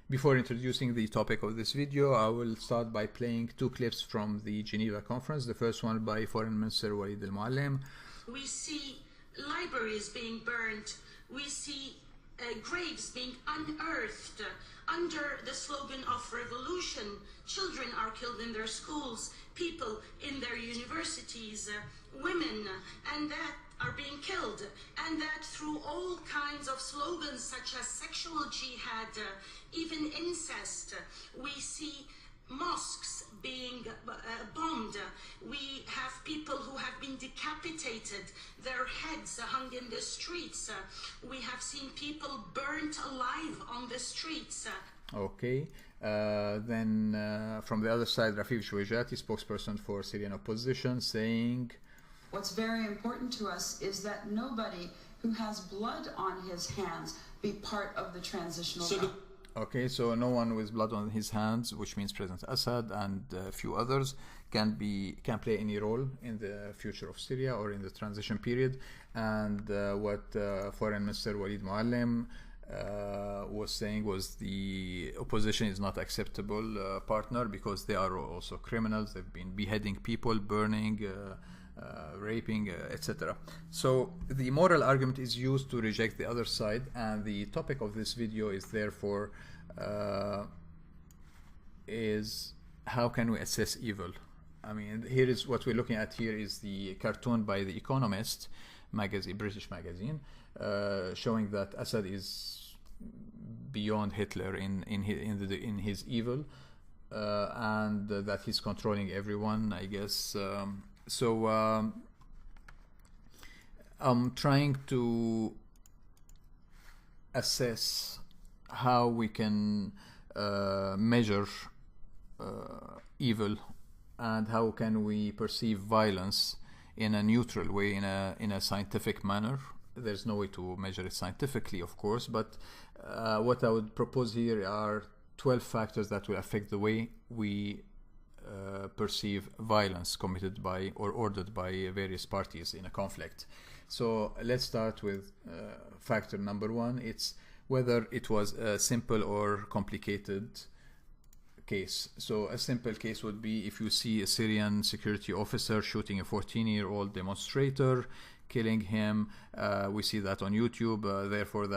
Before introducing the topic of this video, I will start by playing two clips from the Geneva conference. The first one by Foreign Minister Walid al-Muallim. We see libraries being burned. We see graves being unearthed under the slogan of revolution. Children are killed in their schools, people in their universities, women, and that are being killed, and that through all kinds of slogans such as sexual jihad, even incest. We see mosques being bombed. We have people who have been decapitated, their heads hung in the streets. We have seen people burnt alive on the streets. Okay. Then from the other side, Rafif Shwejati, spokesperson for Syrian opposition, saying, "What's very important to us is that nobody who has blood on his hands be part of the transitional government." Okay, so no one with blood on his hands, which means President Assad and a few others, can play any role in the future of Syria or in the transition period. And what Foreign Minister Walid Muallim was saying was the opposition is not acceptable partner because they are also criminals. They've been beheading people, burning, raping, etc. So the moral argument is used to reject the other side, and the topic of this video is therefore is how can we assess evil? I mean, here is what we're looking at. Here is the cartoon by The Economist magazine, British magazine, showing that Assad is beyond Hitler in his evil, and that he's controlling everyone, I guess. So I'm trying to assess how we can measure evil and how can we perceive violence in a neutral way, in a scientific manner. There's no way to measure it scientifically, of course, but what I would propose here are 12 factors that will affect the way we perceive violence committed by or ordered by various parties in a conflict. So let's start with factor number one. It's whether it was a simple or complicated case. So a simple case would be if you see a Syrian security officer shooting a 14-year-old demonstrator, killing him. We see that on YouTube. Therefore,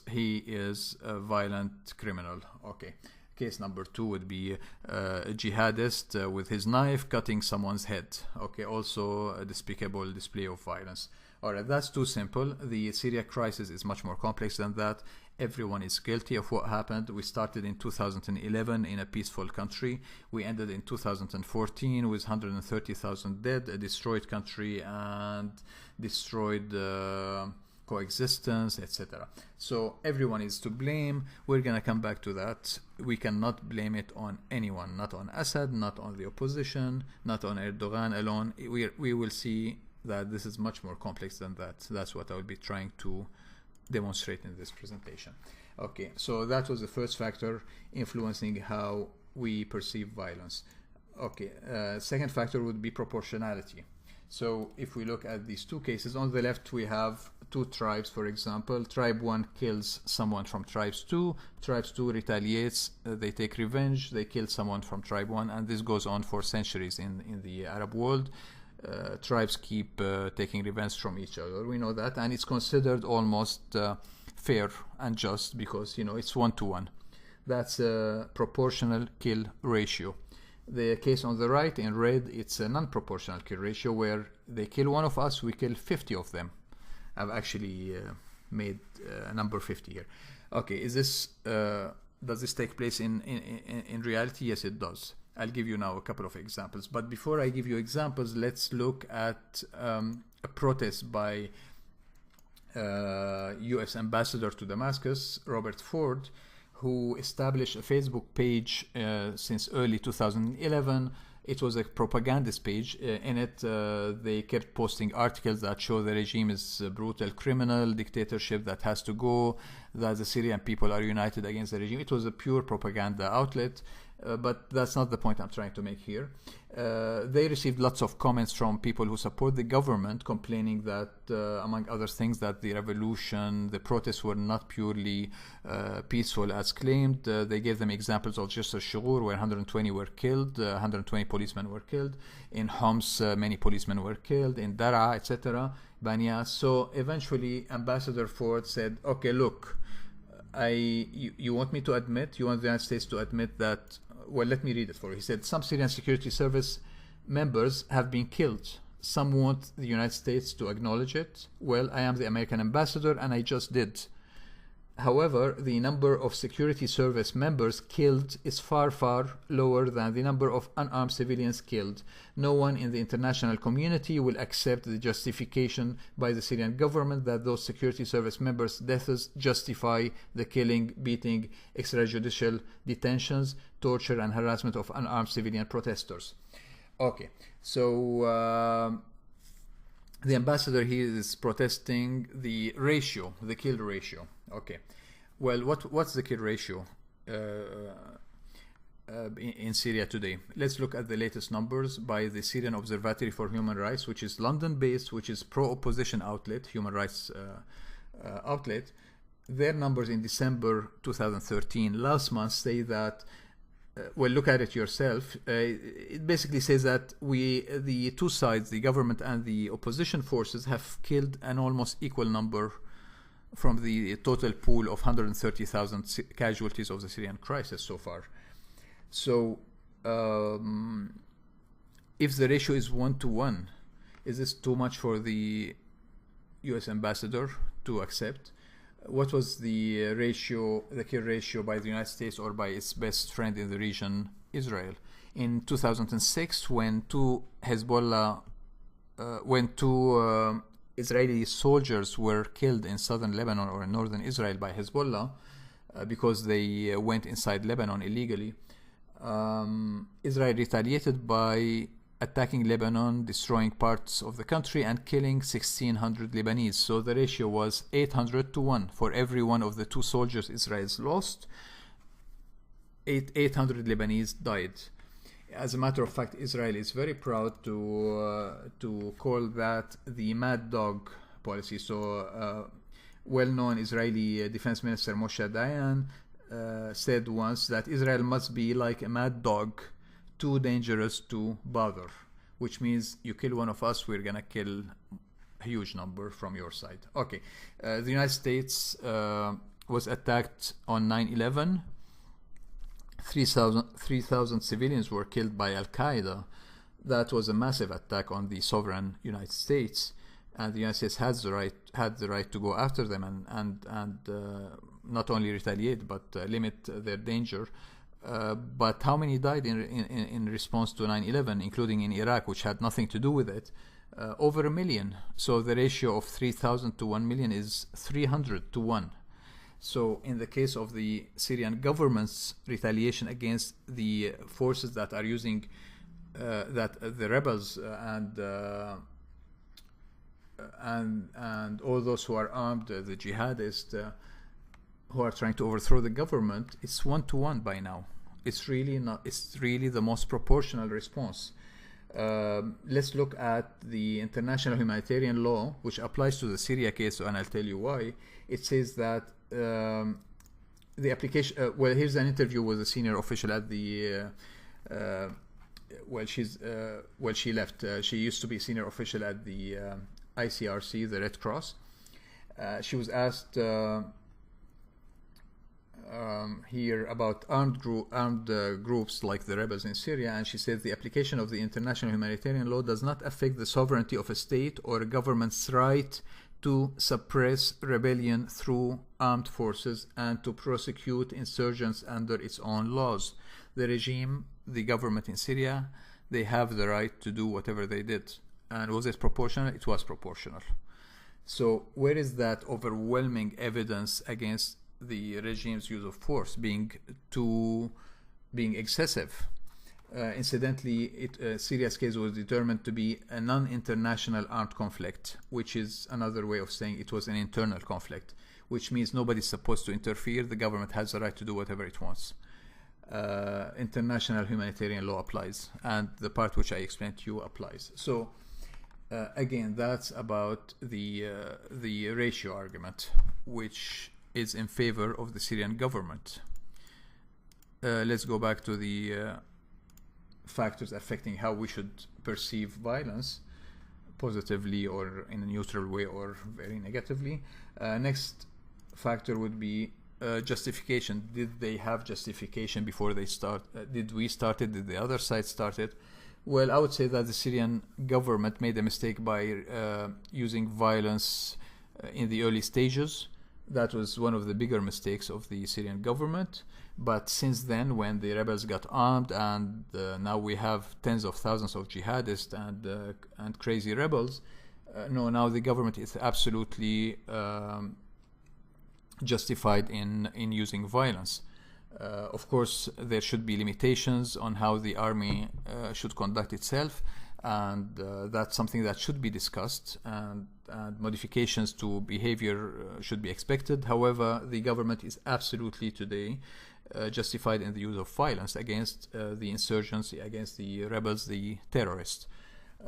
he is a violent criminal. Okay. Case number two would be a jihadist with his knife cutting someone's head. Okay, also a despicable display of violence. Alright, that's too simple. The Syria crisis is much more complex than that. Everyone is guilty of what happened. We started in 2011 in a peaceful country. We ended in 2014 with 130,000 dead, a destroyed country, and destroyed coexistence, etc. So everyone is to blame. We're gonna come back to that. We cannot blame it on anyone, not on Assad, not on the opposition, not on Erdogan alone. We will see that this is much more complex than that. That's what I will be trying to demonstrate in this presentation. Okay, so that was the first factor influencing how we perceive violence. Okay, second factor would be proportionality. So if we look at these two cases, on the left we have two tribes, for example. Tribe 1 kills someone from tribes 2. Tribes 2 retaliates, they take revenge, they kill someone from tribe 1, and this goes on for centuries in the Arab world. Tribes keep taking revenge from each other. We know that, and it's considered almost fair and just because, it's 1-to-1. That's a proportional kill ratio. The case on the right in red, it's a non-proportional kill ratio where they kill one of us, we kill 50 of them. I've actually made number 50 here. Okay, does this take place in reality? Yes, it does. I'll give you now a couple of examples. But before I give you examples, let's look at a protest by US Ambassador to Damascus, Robert Ford, who established a Facebook page since early 2011. It was a propagandist page. In it, they kept posting articles that show the regime is a brutal criminal dictatorship that has to go, that the Syrian people are united against the regime. It was a pure propaganda outlet. but that's not the point I'm trying to make here. They received lots of comments from people who support the government, complaining that, among other things, that the revolution, the protests were not purely peaceful as claimed. They gave them examples of just youre, where 120 were killed, 120 policemen were killed. In Homs, many policemen were killed. In Daraa, etc., Banya. So eventually, Ambassador Ford said, "Okay, look, you want me to admit, you want the United States to admit that, well, let me read it for you." He said, "Some Syrian security service members have been killed. Some want the United States to acknowledge it. Well, I am the American ambassador and I just did. However, the number of security service members killed is far, far lower than the number of unarmed civilians killed. No one in the international community will accept the justification by the Syrian government that those security service members' deaths justify the killing, beating, extrajudicial detentions, torture, and harassment of unarmed civilian protesters." Okay, so the ambassador here is protesting the ratio, the kill ratio. Okay, well, what's the kill ratio in Syria today? Let's look at the latest numbers by the Syrian Observatory for Human Rights, which is London-based, which is pro-opposition outlet, human rights outlet. Their numbers in December 2013, last month, say that, well, look at it yourself. It basically says that the two sides, the government and the opposition forces, have killed an almost equal number from the total pool of 130,000 casualties of the Syrian crisis so far. So if the ratio is 1-to-1, is this too much for the US ambassador to accept? What was the ratio, the kill ratio by the United States or by its best friend in the region, Israel? In 2006, when two Israeli soldiers were killed in southern Lebanon or in northern Israel by Hezbollah because they went inside Lebanon illegally, Israel retaliated by attacking Lebanon, destroying parts of the country, and killing 1,600 Lebanese. So the ratio was 800-to-1. For every one of the two soldiers Israel's lost, 800 Lebanese died. As a matter of fact, Israel is very proud to call that the mad dog policy. So well-known Israeli Defense Minister Moshe Dayan said once that Israel must be like a mad dog, too dangerous to bother, which means you kill one of us, we're gonna kill a huge number from your side. Okay, the United States was attacked on 9/11. 3,000 civilians were killed by Al-Qaeda. That was a massive attack on the sovereign United States, and the United States had the right to go after them and not only retaliate but limit their danger. But how many died in response to 9/11, including in Iraq, which had nothing to do with it? Over 1 million. So the ratio of 3,000 to 1 million is 300-to-1. So in the case of the Syrian government's retaliation against the forces that are using that the rebels and all those who are armed, the jihadists who are trying to overthrow the government, it's 1-to-1 by now. It's really not. It's really the most proportional response. Let's look at the international humanitarian law, which applies to the Syria case, and I'll tell you why. It says that the application. Well, here's an interview with a senior official at the. She left. She used to be senior official at the ICRC, the Red Cross. She was asked here about armed groups like the rebels in Syria, and she said the application of the international humanitarian law does not affect the sovereignty of a state or a government's right to suppress rebellion through armed forces and to prosecute insurgents under its own laws. The regime, the government in Syria, they have the right to do whatever they did. And was it proportional? It was proportional. So where is that overwhelming evidence against the regime's use of force being excessive? Incidentally, Syria's case was determined to be a non-international armed conflict, which is another way of saying it was an internal conflict, which means nobody's supposed to interfere. The government has the right to do whatever it wants. international humanitarian law applies, and the part which I explained to you applies. So again, that's about the ratio argument, which is in favor of the Syrian government. Let's go back to the factors affecting how we should perceive violence, positively or in a neutral way or very negatively. Next factor would be justification. Did they have justification before they start? Did we start it? Did the other side start it? Well, I would say that the Syrian government made a mistake by using violence in the early stages. That was one of the bigger mistakes of the Syrian government. But since then, when the rebels got armed, and now we have tens of thousands of jihadists and crazy rebels, now the government is absolutely justified in using violence. Of course, there should be limitations on how the army should conduct itself, and that's something that should be discussed, and modifications to behavior should be expected. However, the government is absolutely today justified in the use of violence against the insurgency, against the rebels, the terrorists.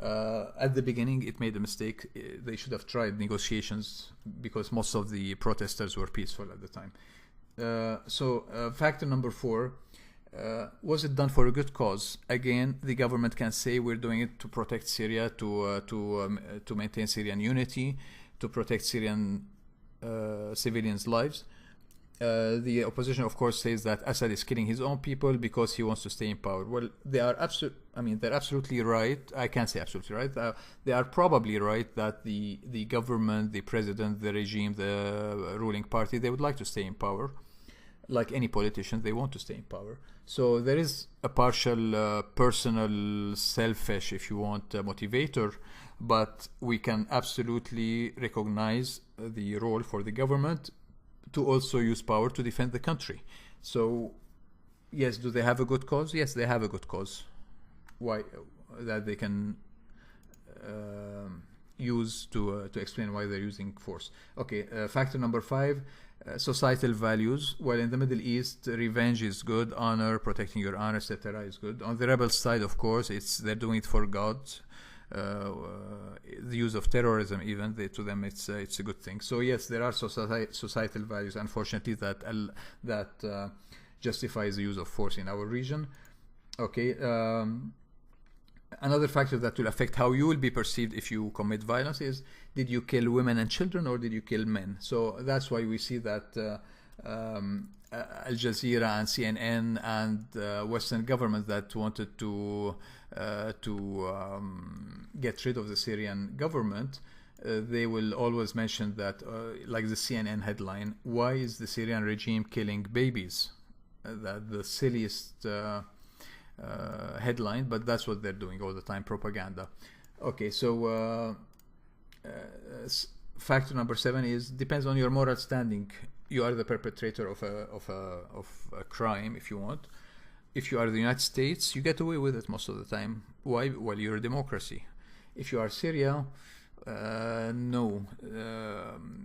At the beginning, it made a mistake. They should have tried negotiations, because most of the protesters were peaceful at the time. Factor number 4, was it done for a good cause? Again, the government can say we're doing it to protect Syria, to maintain Syrian unity, to protect Syrian civilians' lives. The opposition, of course, says that Assad is killing his own people because he wants to stay in power. Well, they're absolutely right. I can't say absolutely right. They are probably right that the government, the president, the regime, the ruling party, they would like to stay in power. Like any politician, they want to stay in power. So there is a partial personal, selfish, if you want, motivator, but we can absolutely recognize the role for the government to also use power to defend the country. So, yes, do they have a good cause? Yes, they have a good cause. Why? That they can use to explain why they're using force. Okay, factor number 5, societal values. Well, in the Middle East, revenge is good, honor, protecting your honor, etc. is good. On the rebel side, of course, they're doing it for God. The use of terrorism, even to them, it's a good thing. So yes, there are societal values, unfortunately, that justifies the use of force in our region. Okay, another factor that will affect how you will be perceived if you commit violence is, did you kill women and children or did you kill men? So that's why we see that Al Jazeera and CNN and Western governments that wanted to get rid of the Syrian government, they will always mention that, like the CNN headline, why is the Syrian regime killing babies? The silliest headline, but that's what they're doing all the time, propaganda. Okay, so factor number 7 is, depends on your moral standing. You are the perpetrator of a crime, if you want. If you are the United States, you get away with it most of the time. Why? Well, you're a democracy. If you are Syria, no.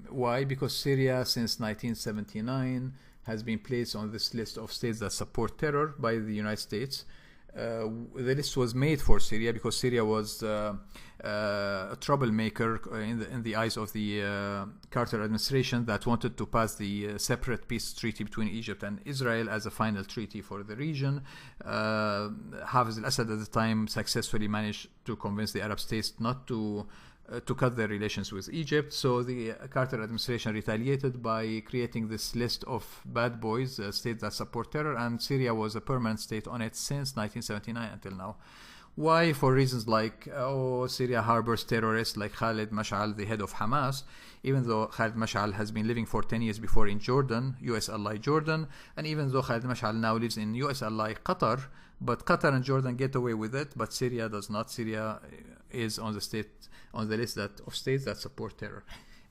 Why? Because Syria, since 1979, has been placed on this list of states that support terror by the United States. The list was made for Syria because Syria was a troublemaker in the eyes of the Carter administration that wanted to pass the separate peace treaty between Egypt and Israel as a final treaty for the region. Hafez al-Assad at the time successfully managed to convince the Arab states not to cut their relations with Egypt. So the Carter administration retaliated by creating this list of bad boys, states that support terror, and Syria was a permanent state on it since 1979 until now. Why? For reasons like, Syria harbors terrorists like Khalid Mash'al, the head of Hamas, even though Khalid Mash'al has been living for 10 years before in Jordan, US ally Jordan, and even though Khalid Mash'al now lives in US ally Qatar, but Qatar and Jordan get away with it, but Syria does not. Syria is on the list of states that support terror.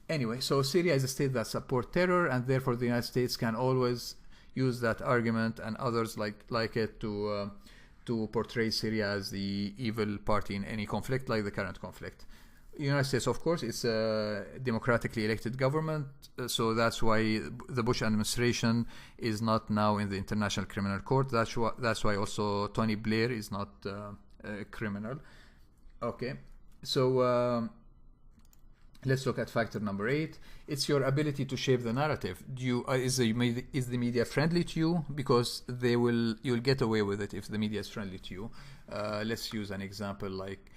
Anyway, so Syria is a state that supports terror, and therefore the United States can always use that argument and others like it to portray Syria as the evil party in any conflict, like the current conflict. United States, of course, it's a democratically elected government, so that's why the Bush administration is not now in the International Criminal Court. That's why also Tony Blair is not a criminal. Okay, so let's look at factor number 8. It's your ability to shape the narrative. Is the media friendly to you? Because you'll get away with it if the media is friendly to you. Let's use an example like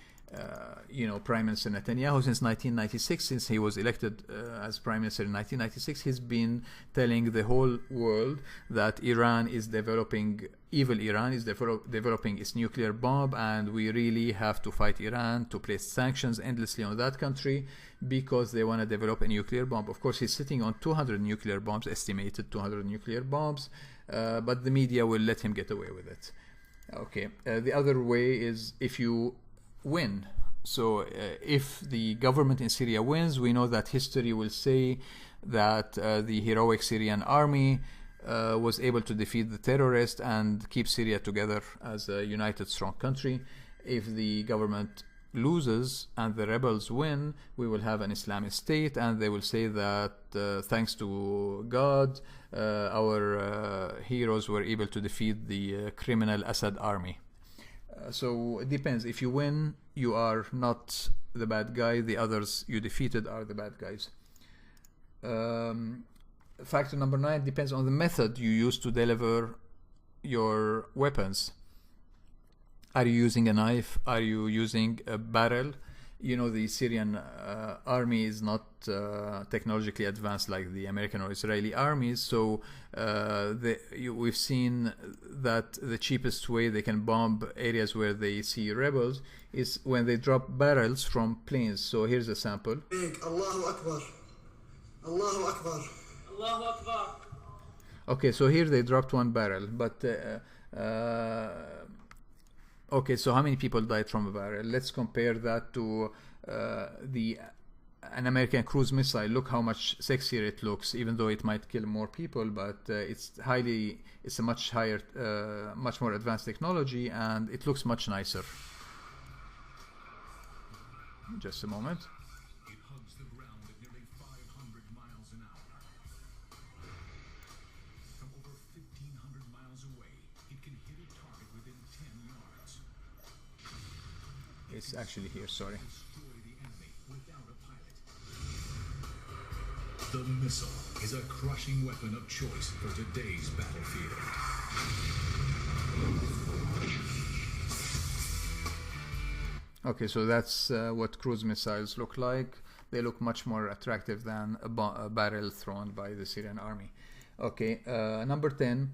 Prime Minister Netanyahu since 1996, since he was elected as Prime Minister in 1996, he's been telling the whole world that evil Iran is developing its nuclear bomb, and we really have to fight Iran to place sanctions endlessly on that country because they want to develop a nuclear bomb. Of course, he's sitting on 200 nuclear bombs, estimated 200 nuclear bombs, but the media will let him get away with it. Okay, the other way is if you win. So if the government in Syria wins, we know that history will say that the heroic Syrian army was able to defeat the terrorists and keep Syria together as a united, strong country. If the government loses and the rebels win, we will have an Islamic state, and they will say that thanks to God, our heroes were able to defeat the criminal Assad army. So it depends. If you win, you are not the bad guy. The others you defeated are the bad guys. Factor number 9 depends on the method you use to deliver your weapons. Are you using a knife? Are you using a barrel? The Syrian army is not technologically advanced like the American or Israeli armies, so we've seen that the cheapest way they can bomb areas where they see rebels is when they drop barrels from planes. So here's a sample. Allahu Akbar. Allahu Akbar. Allahu Akbar. Okay, so here they dropped one barrel, but okay, so how many people died from a barrel? Let's compare that to an American cruise missile. Look how much sexier it looks, even though it might kill more people, but it's a much higher, much more advanced technology, and it looks much nicer. Just a moment. It hugs the ground at nearly 500 miles an hour. From over 1,500 miles away, it can hit a target within 10 yards. It's actually here, sorry. Destroy the enemy without a pilot. The missile is a crushing weapon of choice for today's battlefield. Okay, so that's what cruise missiles look like. They look much more attractive than a barrel thrown by the Syrian army. Okay, number 10.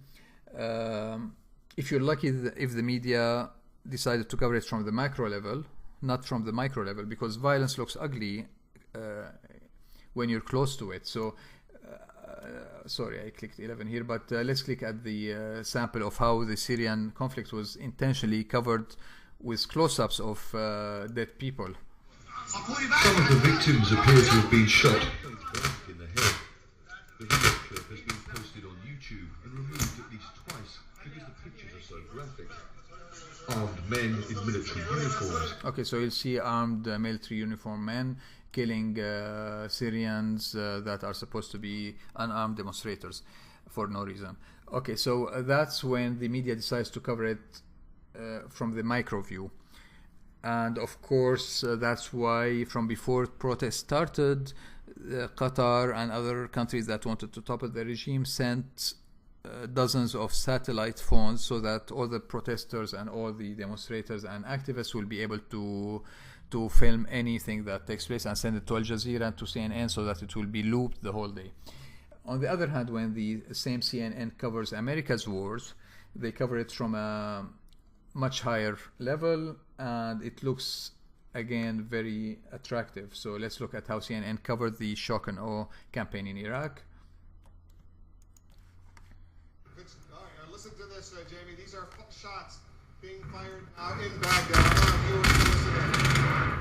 If you're lucky, if the media decided to cover it from the macro level, not from the micro level, because violence looks ugly when you're close to it. So, sorry, I clicked 11 here, but let's click at the sample of how the Syrian conflict was intentionally covered with close-ups of dead people. Some of the victims appear to have been shot in the head. The video clip has been posted on YouTube and removed at least twice because the pictures are so graphic. Armed men in military uniforms. Okay, so you'll see armed military uniform men killing Syrians that are supposed to be unarmed demonstrators for no reason. Okay, so that's when the media decides to cover it from the micro view. And of course, that's why from before protests started, Qatar and other countries that wanted to topple the regime sent dozens of satellite phones so that all the protesters and all the demonstrators and activists will be able to film anything that takes place and send it to Al Jazeera and to CNN so that it will be looped the whole day. On the other hand, when the same CNN covers America's wars, they cover it from a much higher level, and it looks again very attractive. So let's look at how CNN covered the shock and awe campaign in Iraq. Listen to this, Jamie. These are shots being fired in Baghdad. I want you to listen.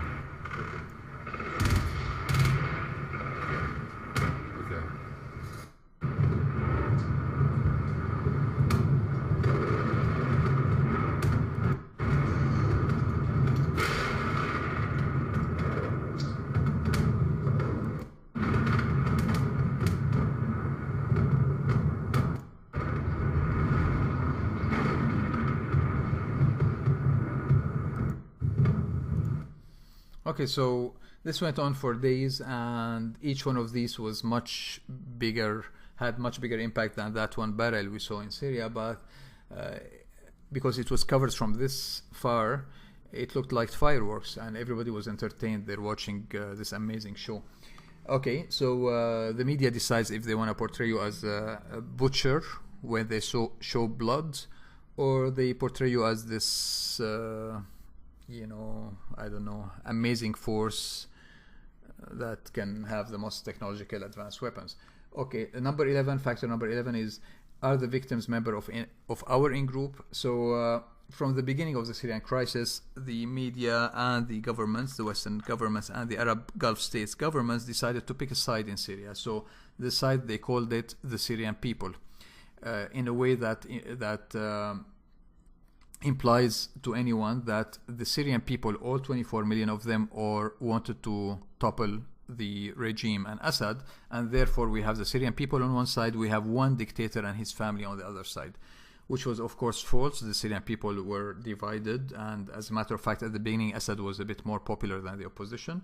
Okay, so this went on for days, and each one of these was much bigger, had much bigger impact than that one barrel we saw in Syria, but because it was covered from this far, it looked like fireworks, and everybody was entertained. They're watching this amazing show. Okay, so the media decides if they want to portray you as a butcher when they show blood, or they portray you as this, you know, I don't know, amazing force that can have the most technological advanced weapons. Okay, number 11, factor number 11 is, are the victims member of our in-group? So from the beginning of the Syrian crisis, the media and the governments, the Western governments and the Arab Gulf states governments decided to pick a side in Syria. So the side, they called it the Syrian people, in a way that implies to anyone that the Syrian people, all 24 million of them, wanted to topple the regime and Assad, and therefore we have the Syrian people on one side, we have one dictator and his family on the other side, which was of course false. The Syrian people were divided, and as a matter of fact, at the beginning Assad was a bit more popular than the opposition.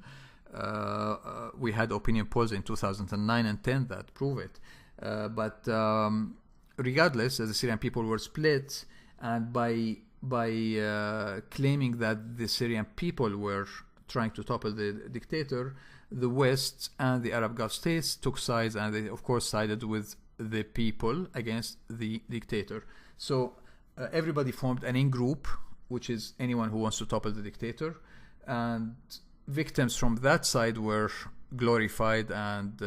We had opinion polls in 2009 and 10 that prove it, but regardless, the Syrian people were split, and by claiming that the Syrian people were trying to topple the dictator, the West and the Arab Gulf states took sides, and they of course sided with the people against the dictator. So everybody formed an in-group, which is anyone who wants to topple the dictator, and victims from that side were glorified, and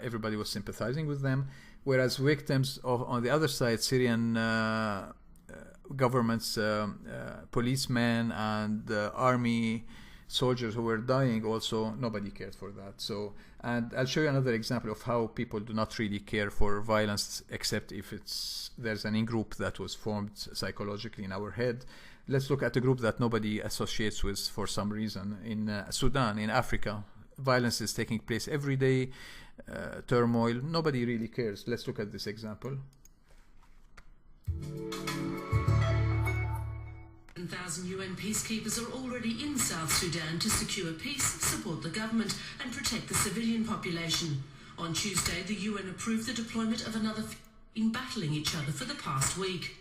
everybody was sympathizing with them, whereas victims on the other side, Syrian governments, policemen and army soldiers who were dying, also nobody cared for that. So, and I'll show you another example of how people do not really care for violence, except if there's an in-group that was formed psychologically in our head. Let's look at a group that nobody associates with for some reason. In Sudan, in Africa, violence is taking place every day, turmoil, nobody really cares. Let's look at this example. 1,000 UN peacekeepers are already in South Sudan to secure peace, support the government and protect the civilian population. On Tuesday, the UN approved the deployment of another in battling each other for the past week.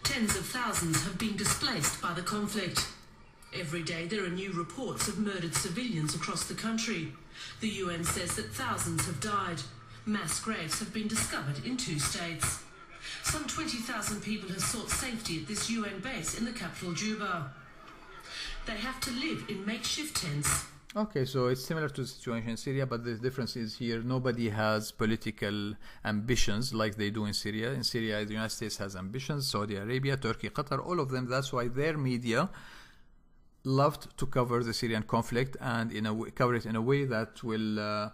Tens of thousands have been displaced by the conflict. Every day there are new reports of murdered civilians across the country. The UN says that thousands have died. Mass graves have been discovered in 2 states. Some 20,000 people have sought safety at this UN base in the capital Juba. They have to live in makeshift tents. Okay, so it's similar to the situation in Syria, but the difference is here nobody has political ambitions like they do in Syria. In Syria, the United States has ambitions, Saudi Arabia, Turkey, Qatar, all of them. That's why their media loved to cover the Syrian conflict, and cover it in a way that will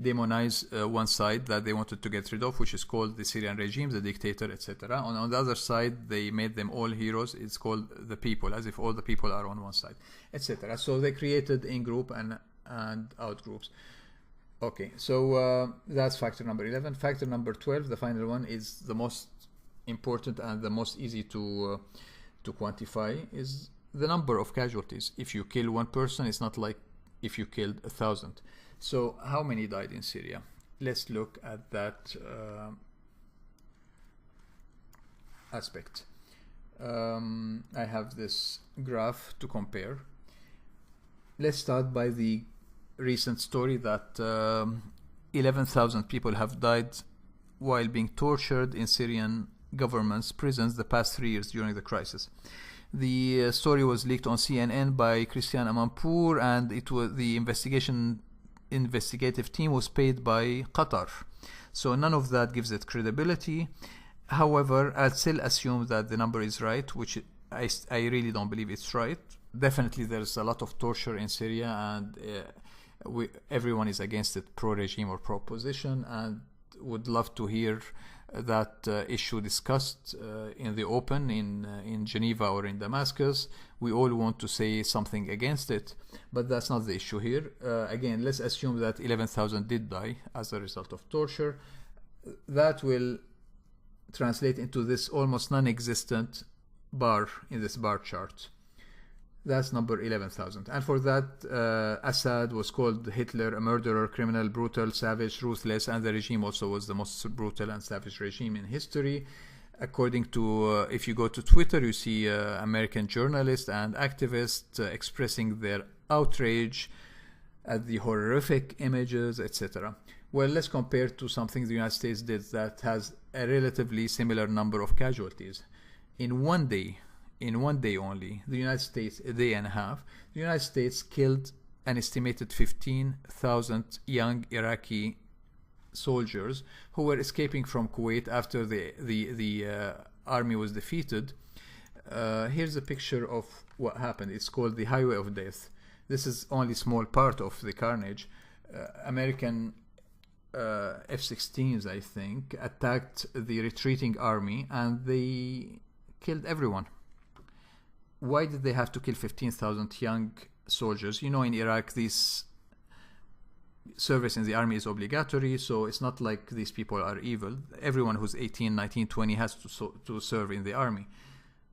demonize one side that they wanted to get rid of, which is called the Syrian regime, the dictator, etc. On the other side, they made them all heroes. It's called the people, as if all the people are on one side, etc. So they created in-group and out-groups. Okay, so that's factor number 11. Factor number 12, the final one, is the most important and the most easy to quantify, is the number of casualties. If you kill one person, it's not like if you killed 1,000. So how many died in Syria? Let's look at that aspect. I have this graph to compare. Let's start by the recent story that 11,000 people have died while being tortured in Syrian government's prisons the past 3 years during the crisis. The story was leaked on CNN by Christian Amanpour, and it was the investigative team was paid by Qatar. So none of that gives it credibility. However, I'll still assume that the number is right, which I really don't believe it's right. Definitely there's a lot of torture in Syria, and everyone is against it, pro-regime or pro-opposition, and would love to hear that issue discussed in the open in Geneva or in Damascus. We all want to say something against it, but that's not the issue here. Again, let's assume that 11,000 did die as a result of torture. That will translate into this almost non-existent bar in this bar chart. That's number 11,000. And for that, Assad was called Hitler, a murderer, criminal, brutal, savage, ruthless, and the regime also was the most brutal and savage regime in history. According to, if you go to Twitter, you see American journalists and activists expressing their outrage at the horrific images, etc. Well, let's compare to something the United States did that has a relatively similar number of casualties. In one day only, the United States, a day and a half, the United States killed an estimated 15,000 young Iraqi soldiers who were escaping from Kuwait after the army was defeated. Here's a picture of what happened. It's called the Highway of Death. This is only a small part of the carnage. American F-16s, I think, attacked the retreating army and they killed everyone. Why did they have to kill 15,000 young soldiers? You know, in Iraq, this service in the army is obligatory, so it's not like these people are evil. Everyone who's 18, 19, 20 has to serve in the army.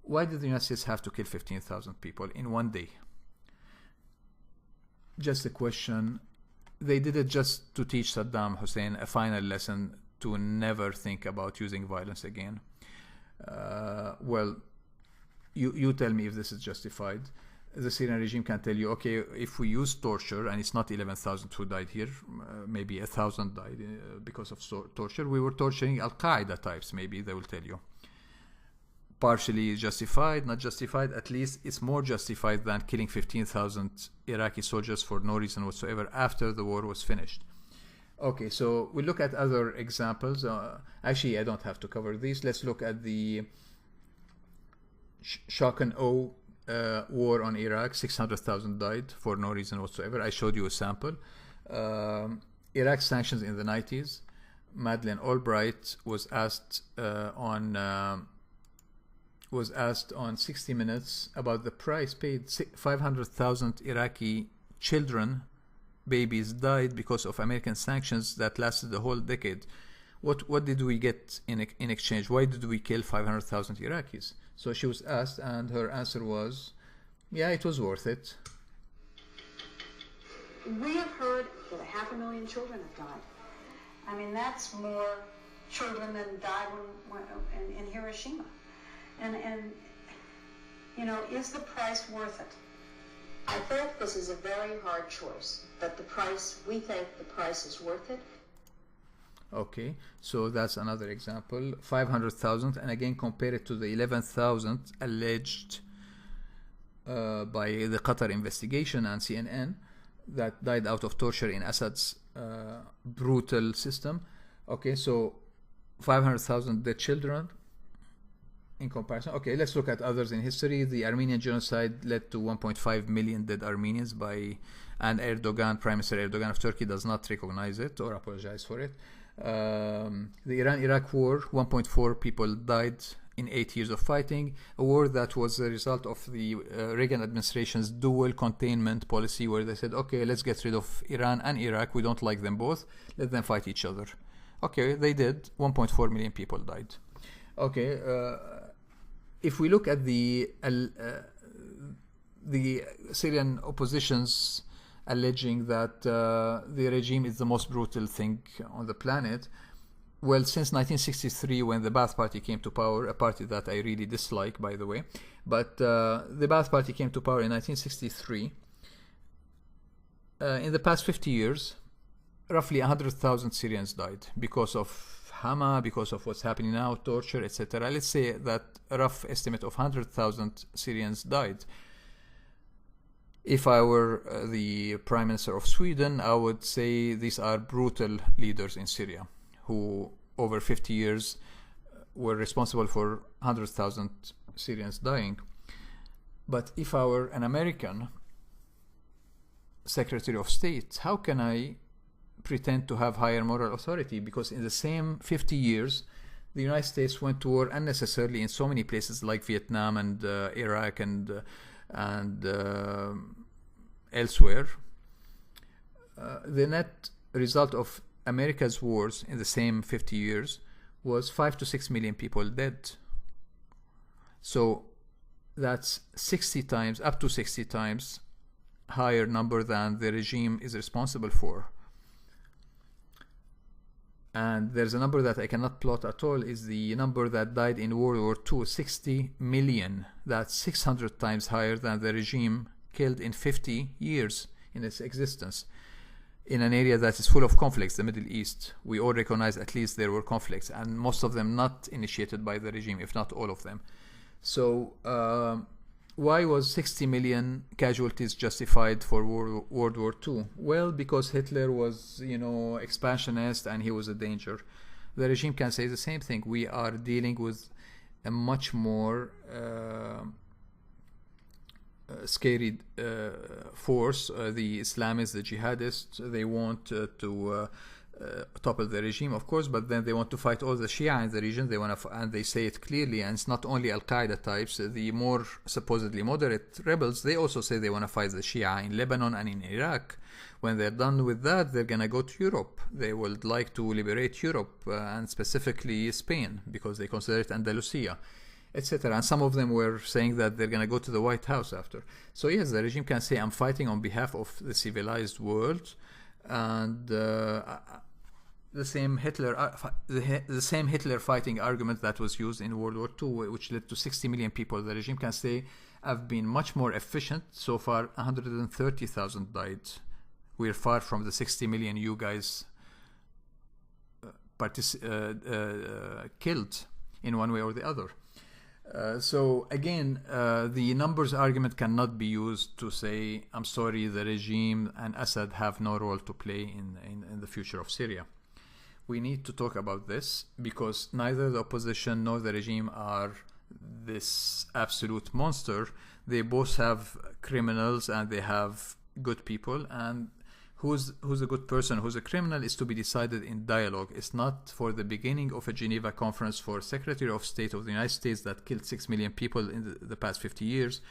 Why did the United States have to kill 15,000 people in one day? Just a question. They did it just to teach Saddam Hussein a final lesson to never think about using violence again. Well, you tell me if this is justified. The Syrian regime can tell you, okay, if we use torture, and it's not 11,000 who died here, maybe 1,000 died because of torture, we were torturing Al-Qaeda types, maybe they will tell you. Partially justified, not justified, at least it's more justified than killing 15,000 Iraqi soldiers for no reason whatsoever after the war was finished. Okay, so we look at other examples. Actually, I don't have to cover these. Let's look at the shock and awe war on Iraq. 600,000 died for no reason whatsoever. I showed you a sample. Iraq sanctions in the 90s. Madeleine Albright was asked on 60 Minutes about the price paid. 500,000 Iraqi children, babies, died because of American sanctions that lasted the whole decade. What did we get in exchange? Why did we kill 500,000 Iraqis? So she was asked, and her answer was, yeah, it was worth it. We have heard that 500,000 children have died. I mean, that's more children than died in Hiroshima. And you know, is the price worth it? I think this is a very hard choice, but we think the price is worth it. Okay, so that's another example. 500,000, and again compare it to the 11,000 alleged by the Qatar investigation and CNN that died out of torture in Assad's brutal system. Okay, so 500,000 dead children in comparison. Okay, let's look at others in history. The Armenian genocide led to 1.5 million dead Armenians and Erdogan, Prime Minister Erdogan of Turkey, does not recognize it or apologize for it. The Iran-Iraq war, 1.4 people died in 8 years of fighting, a war that was a result of the Reagan administration's dual containment policy, where they said, okay, let's get rid of Iran and Iraq, we don't like them both, let them fight each other. Okay, they did. 1.4 million people died. Okay, if we look at the Syrian opposition's alleging that the regime is the most brutal thing on the planet. Well, since 1963, when the Ba'ath Party came to power, a party that I really dislike, by the way, but the Ba'ath Party came to power in 1963. In the past 50 years, roughly 100,000 Syrians died because of Hama, because of what's happening now, torture, etc. Let's say that a rough estimate of 100,000 Syrians died. If I were the Prime Minister of Sweden, I would say these are brutal leaders in Syria who, over 50 years, were responsible for 100,000 Syrians dying. But if I were an American Secretary of State, how can I pretend to have higher moral authority? Because in the same 50 years, the United States went to war unnecessarily in so many places like Vietnam and Iraq and elsewhere. The net result of America's wars in the same 50 years was 5 to 6 million people dead. So that's 60 times, up to 60 times higher number than the regime is responsible for. And there's a number that I cannot plot at all, is the number that died in World War II, 60 million. That's 600 times higher than the regime killed in 50 years in its existence, in an area that is full of conflicts, the Middle East. We all recognize at least there were conflicts, and most of them not initiated by the regime, if not all of them. So why was 60 million casualties justified for World War II? Well, because Hitler was, expansionist and he was a danger. The regime can say the same thing. We are dealing with a much more scary force. The Islamists, the jihadists, they want to topple the regime, of course, but then they want to fight all the Shia in the region. They want to, and they say it clearly, and it's not only Al-Qaeda types, the more supposedly moderate rebels, they also say they want to fight the Shia in Lebanon and in Iraq. When they're done with that, they're going to go to Europe. They would like to liberate Europe, and specifically Spain, because they consider it Andalusia, etc. And some of them were saying that they're going to go to the White House after. So yes, the regime can say, I'm fighting on behalf of the civilized world. And the same Hitler fighting argument that was used in World War II, which led to 60 million people, the regime can say, I've been much more efficient. So far, 130,000 died. We're far from the 60 million you guys killed in one way or the other. So again, the numbers argument cannot be used to say, I'm sorry, the regime and Assad have no role to play in the future of Syria. We need to talk about this, because neither the opposition nor the regime are this absolute monster. They both have criminals and they have good people, and who's a good person, who's a criminal, is to be decided in dialogue. It's not for the beginning of a Geneva conference for Secretary of State of the United States that killed 6 million people in the past 50 years,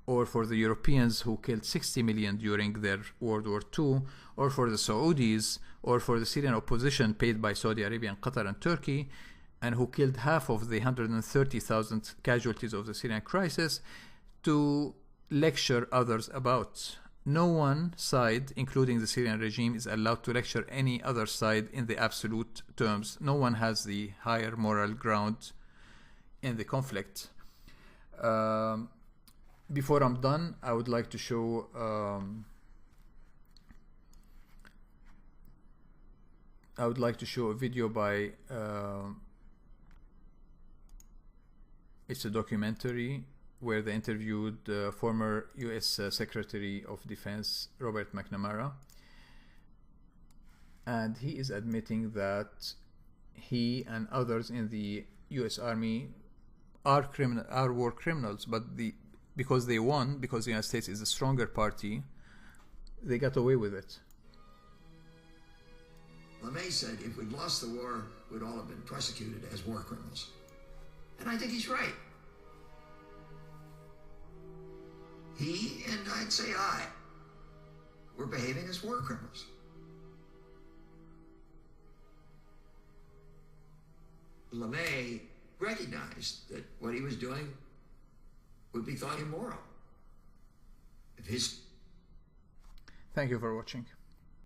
or for the Europeans who killed 60 million during their World War II, or for the Saudis, or for the Syrian opposition paid by Saudi Arabia and Qatar and Turkey, and who killed half of the 130,000 casualties of the Syrian crisis, to lecture others about. No one side, including the Syrian regime, is allowed to lecture any other side in the absolute terms. No one has the higher moral ground in the conflict. Before I'm done, I would like to show a video by it's a documentary where they interviewed former US Secretary of Defense Robert McNamara, and he is admitting that he and others in the US Army are war criminals, but because they won, because the United States is the stronger party, they got away with it. LeMay said if we'd lost the war, we'd all have been prosecuted as war criminals. And I think he's right. He, and I'd say I, were behaving as war criminals. LeMay recognized that what he was doing would be thought immoral. If his... Thank you for watching.